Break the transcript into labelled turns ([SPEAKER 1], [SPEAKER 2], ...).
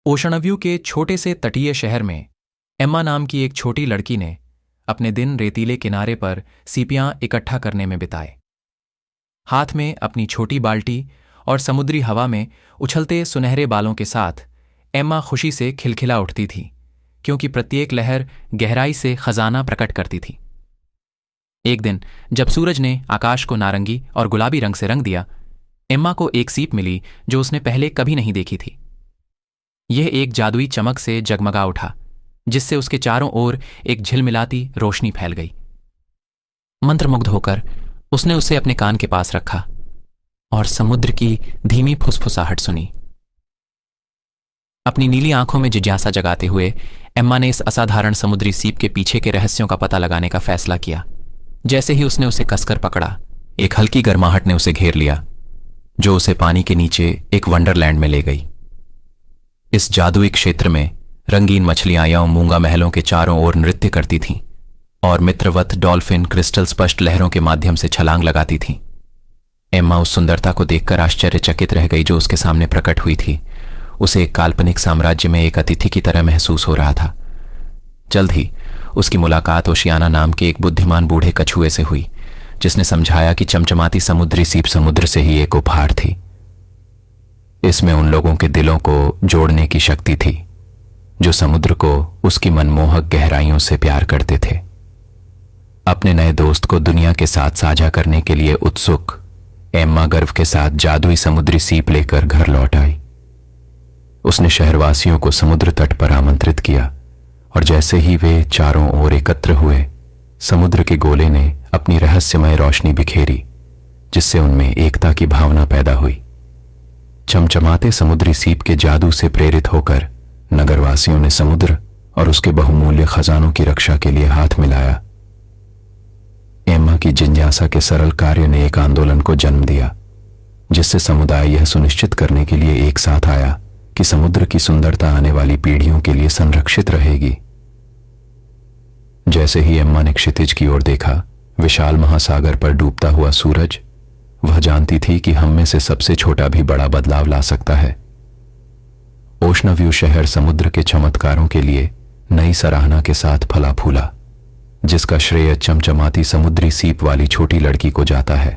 [SPEAKER 1] Ocean view के छोटे से तटीय शहर में एम्मा नाम की एक छोटी लड़की ने अपने दिन रेतीले किनारे पर सीपियां इकट्ठा करने में बिताए। हाथ में अपनी छोटी बाल्टी और समुद्री हवा में उछलते सुनहरे बालों के साथ एम्मा खुशी से खिलखिला उठती थी, क्योंकि प्रत्येक लहर गहराई से खजाना प्रकट करती थी। एक दिन जब सूरज ने आकाश को नारंगी और गुलाबी रंग से रंग दिया, एम्मा को एक सीप मिली जो उसने पहले कभी नहीं देखी थी। यह एक जादुई चमक से जगमगा उठा, जिससे उसके चारों ओर एक झिलमिलाती रोशनी फैल गई। मंत्रमुग्ध होकर उसने उसे अपने कान के पास रखा और समुद्र की धीमी फुसफुसाहट सुनी। अपनी नीली आंखों में जिज्ञासा जगाते हुए एम्मा ने इस असाधारण समुद्री सीप के पीछे के रहस्यों का पता लगाने का फैसला किया। जैसे ही उसने उसे कसकर पकड़ा, एक हल्की गर्माहट ने उसे घेर लिया, जो उसे पानी के नीचे एक वंडरलैंड में ले गई। इस जादुई क्षेत्र में रंगीन मछलियां या मूंगा महलों के चारों ओर नृत्य करती थीं और मित्रवत डॉल्फिन क्रिस्टल स्पष्ट लहरों के माध्यम से छलांग लगाती थीं। एम्मा उस सुंदरता को देखकर आश्चर्यचकित रह गई जो उसके सामने प्रकट हुई थी। उसे एक काल्पनिक साम्राज्य में एक अतिथि की तरह महसूस हो रहा था। जल्द ही उसकी मुलाकात ओशियाना नाम के एक बुद्धिमान बूढ़े कछुए से हुई, जिसने समझाया कि चमचमाती समुद्री सीप समुद्र से ही एक उपहार थी। इसमें उन लोगों के दिलों को जोड़ने की शक्ति थी जो समुद्र को उसकी मनमोहक गहराइयों से प्यार करते थे। अपने नए दोस्त को दुनिया के साथ साझा करने के लिए उत्सुक एम्मा गर्व के साथ जादुई समुद्री सीप लेकर घर लौट आई। उसने शहरवासियों को समुद्र तट पर आमंत्रित किया और जैसे ही वे चारों ओर एकत्र हुए, समुद्र के गोले ने अपनी रहस्यमय रोशनी बिखेरी, जिससे उनमें एकता की भावना पैदा हुई। चमचमाते समुद्री सीप के जादू से प्रेरित होकर नगरवासियों ने समुद्र और उसके बहुमूल्य खजानों की रक्षा के लिए हाथ मिलाया। एम्मा की जिज्ञासा के सरल कार्य ने एक आंदोलन को जन्म दिया, जिससे समुदाय यह सुनिश्चित करने के लिए एक साथ आया कि समुद्र की सुंदरता आने वाली पीढ़ियों के लिए संरक्षित रहेगी। जैसे ही एम्मा ने क्षितिज की ओर देखा, विशाल महासागर पर डूबता हुआ सूरज, वह जानती थी कि हम में से सबसे छोटा भी बड़ा बदलाव ला सकता है। ओशनव्यू शहर समुद्र के चमत्कारों के लिए नई सराहना के साथ फला फूला, जिसका श्रेय चमचमाती समुद्री सीप वाली छोटी लड़की को जाता है।